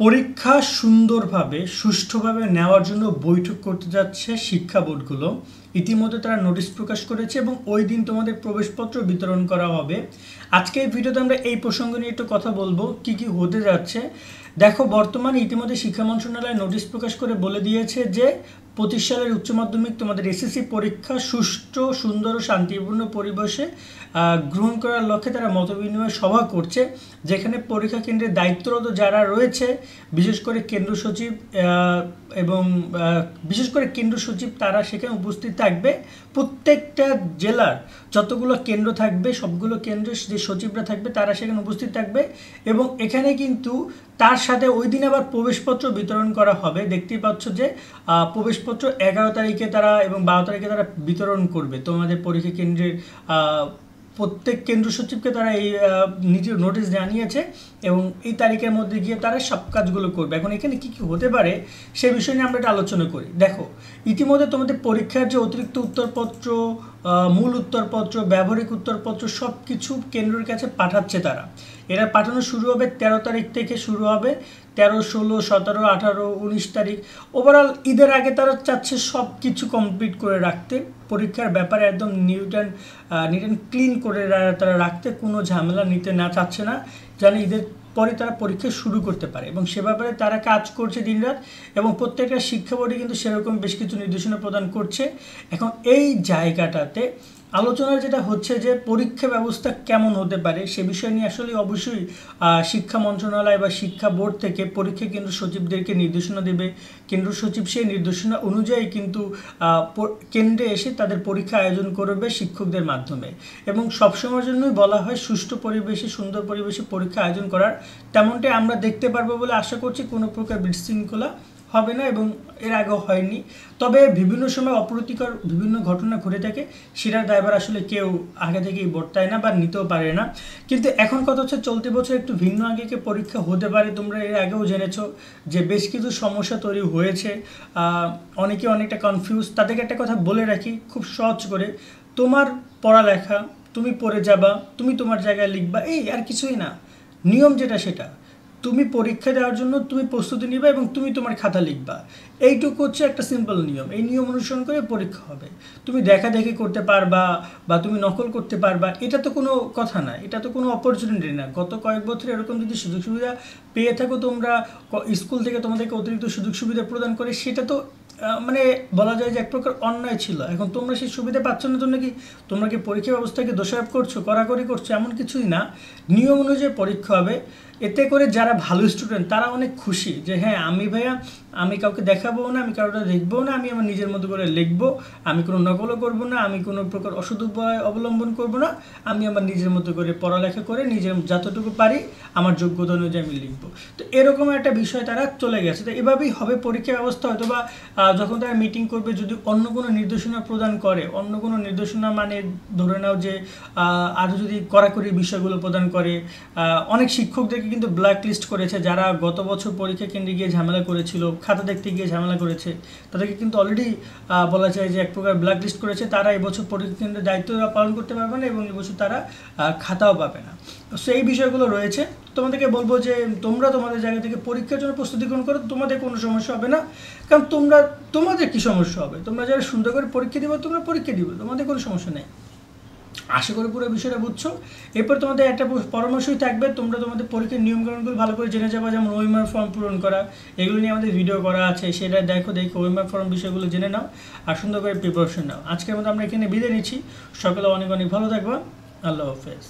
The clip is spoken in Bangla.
পরীক্ষা সুন্দরভাবে সুষ্ঠুভাবে নেওয়ার জন্য বৈঠক করতে যাচ্ছে শিক্ষা বোর্ডগুলো। ইতিমধ্যে তারা নোটিশ প্রকাশ করেছে এবং ওই দিন তোমাদের প্রবেশপত্র বিতরণ করা হবে। আজকে এই ভিডিওতে আমরা এই প্রসঙ্গ নিয়ে একটু কথা বলবো, কি কি হতে যাচ্ছে। দেখো, বর্তমানে ইতিমধ্যে শিক্ষা মন্ত্রণালয় নোটিশ প্রকাশ করে বলে দিয়েছে যে 25 সালের উচ্চ মাধ্যমিক তোমাদের এসএসসি পরীক্ষা সুষ্ঠু, সুন্দর ও শান্তিপূর্ণ পরিবেশে গ্রহণ করার লক্ষ্যে তারা মতবিনিময় সভা করছে, যেখানে পরীক্ষা কেন্দ্রে দায়িত্বরত যারা রয়েছে, বিশেষ করে কেন্দ্র সচিব এবং বিশেষ করে কেন্দ্র সচিব তারা সেখানে উপস্থিত থাকবে। প্রত্যেকটা জেলার যতগুলো কেন্দ্র থাকবে সবগুলো কেন্দ্রের যে সচিবরা থাকবে তারা সেখানে উপস্থিত থাকবে এবং এখানে কিন্তু তার সাথে ওই দিন আবার প্রবেশপত্র বিতরণ করা হবে। দেখতেই পাচ্ছ যে প্রবেশপত্র 11 তারিখে তারা এবং 12 তারিখে তারা বিতরণ করবে তোমাদের পরীক্ষা কেন্দ্রের প্রত্যেক কেন্দ্র সচিবকে তারা এই নোটিশ জানিয়েছে এবং এই তারিখের মধ্যে গিয়ে তারা সব কাজগুলো করবে। এখন এখানে কি কি হতে পারে সে বিষয় নিয়ে আমরা একটা আলোচনা করি। দেখো, ইতিমধ্যে তোমাদের পরীক্ষার যে অতিরিক্ত উত্তরপত্র, মূল উত্তরপত্র, ব্যবহারিক উত্তরপত্র সব কিছু কেন্দ্রের কাছে পাঠাচ্ছে তারা। এরা পাঠানো শুরু হবে 13 তারিখ থেকে শুরু হবে, 13, 16, 17, 18, 19 তারিখ। ওভারঅল ঈদের আগে তারা চাচ্ছে সব কিছু কমপ্লিট করে রাখতে, পরীক্ষার ব্যাপারে একদম নিট অ্যান্ড ক্লিন করে তারা রাখতে, কোনো ঝামেলা নিতে না চাচ্ছে না, যেন ঈদের পরে তারা পরীক্ষা শুরু করতে পারে এবং সে ব্যাপারে তারা কাজ করছে দিনরাত এবং প্রত্যেকটা শিক্ষা বোর্ডে কিন্তু সেরকম বেশ কিছু নির্দেশনা প্রদান করছে। এখন এই জায়গাটাতে আলোচনা যেটা হচ্ছে যে পরীক্ষা ব্যবস্থা কেমন হতে পারে সে বিষয় নিয়ে আসলে অবশ্যই শিক্ষা মন্ত্রণালয় বা শিক্ষা বোর্ড থেকে পরীক্ষা কেন্দ্র সচিবদেরকে নির্দেশনা দেবে। কেন্দ্র সচিব সেই নির্দেশনা অনুযায়ী কিন্তু কেন্দ্রে এসে তাদের পরীক্ষা আয়োজন করবে শিক্ষকদের মাধ্যমে এবং সবসময়ের জন্যই বলা হয় সুষ্ঠু পরিবেশে, সুন্দর পরিবেশে পরীক্ষা আয়োজন করার। তেমনটাই আমরা দেখতে পারবো বলে আশা করছি। কোনো প্রকার বিশৃঙ্খলা হবে না এবং এর আগেও হয়নি। তবে বিভিন্ন সময় অপ্রীতিকর বিভিন্ন ঘটনা ঘটে থাকে, সেটার দায়ভার আসলে কেউ আগে থেকেই বর্তায় না বা নিতেও পারে না। কিন্তু এখন কথা হচ্ছে চলতি বছর একটু ভিন্ন আঙ্গিকে পরীক্ষা হতে পারে। তোমরা এর আগেও জেনেছো যে বেশ কিছু সমস্যা তৈরি হয়েছে, অনেকে অনেকটা কনফিউজ। তাদেরকে একটা কথা বলে রাখি খুব সহজ করে, তোমার পড়ালেখা তুমি পড়ে যাবা, তুমি তোমার জায়গায় লিখবা, এই আর কিছুই না। নিয়ম যেটা সেটা, তুমি পরীক্ষা দেওয়ার জন্য তুমি প্রস্তুতি নিবা এবং তুমি তোমার খাতা লিখবা, এইটুকু হচ্ছে একটা সিম্পল নিয়ম। এই নিয়ম অনুসরণ করে পরীক্ষা হবে। তুমি দেখা দেখি করতে পারবা বা তুমি নকল করতে পারবা, এটা তো কোনো কথা না, এটা তো কোনো অপরচুনিটি না। গত কয়েক বছর এরকম যদি সুযোগ সুবিধা পেয়ে থাকো তোমরা, স্কুল থেকে তোমাদেরকে অতিরিক্ত সুযোগ সুবিধা প্রদান করে, সেটা তো মানে বলা যায় যে এক প্রকার অন্যায় ছিল। এখন তোমরা সেই সুবিধা পাচ্ছ না জন্য কি তোমরা কি পরীক্ষা ব্যবস্থাকে দোষারোপ করছো, কড়াকড়ি করছো? এমন কিছুই না, নিয়ম অনুযায়ী পরীক্ষা হবে। এতে করে যারা ভালো স্টুডেন্ট তারা অনেক খুশি যে হ্যাঁ, আমি কাউকে দেখাবো না, আমি কারোটা দেখবো না, আমি আমার নিজের মতো করে লিখবো, আমি কোনো নকলও করবো না, আমি কোনো প্রকার অসৎ উপায় অবলম্বন করবো না, আমি আমার নিজের মতো করে পড়ালেখা করে নিজের যতটুকু পারি আমার যোগ্যতা অনুযায়ী আমি লিখবো। তো এরকম একটা বিষয় তারা চলে গেছে। তো এভাবেই হবে পরীক্ষা ব্যবস্থা। হয়তো বা যখন তারা মিটিং করবে, যদি অন্য কোনো নির্দেশনা প্রদান করে, অন্য কোনো নির্দেশনা মানে ধরে নাও যে আরও যদি কড়াকড়ি বিষয়গুলো প্রদান করে, অনেক শিক্ষকদেরকে কিন্তু ব্ল্যাক লিস্ট করেছে যারা গত বছর পরীক্ষা কেন্দ্রে গিয়ে ঝামেলা করেছিল, খাতা দেখতে গিয়ে ঝামেলা করেছে, তাদেরকে কিন্তু অলরেডি বলা যায় যে এক প্রকার ব্ল্যাক লিস্ট করেছে। তারা এবছর পরীক্ষা কেন্দ্রের দায়িত্ব পালন করতে পারবে না এবং এবছর তারা খাতাও পাবে না। সো এই বিষয়গুলো রয়েছে। তোমাদেরকে বলবো যে তোমরা তোমাদের জায়গা থেকে পরীক্ষার জন্য প্রস্তুতি গ্রহণ করো, তোমাদের কোনো সমস্যা হবে না। কারণ তোমাদের কি সমস্যা হবে? তোমরা যারা সুন্দর করে পরীক্ষা দিবে তোমরা পরীক্ষা দিবে, তোমাদের কোনো সমস্যা নেই। আশা করি পুরো বিষয়টা বুঝছো। এরপর তোমাদের একটা পরামর্শই থাকবে, তোমরা তোমাদের পরীক্ষার নিয়মকানুনগুলো ভালো করে জেনে যাবে। যেমন ওএমআর ফর্ম পূরণ করা, এগুলো নিয়ে আমাদের ভিডিও করা আছে, সেটা দেখো ওএমআর ফর্ম বিষয়গুলো জেনে নাও আর সুন্দর করে প্রিপারেশন নাও। আজকের মতো আমরা এখানে বিদায় নিচ্ছি। সকলে অনেক অনেক ভালো থাকবা। আল্লাহ হাফেজ।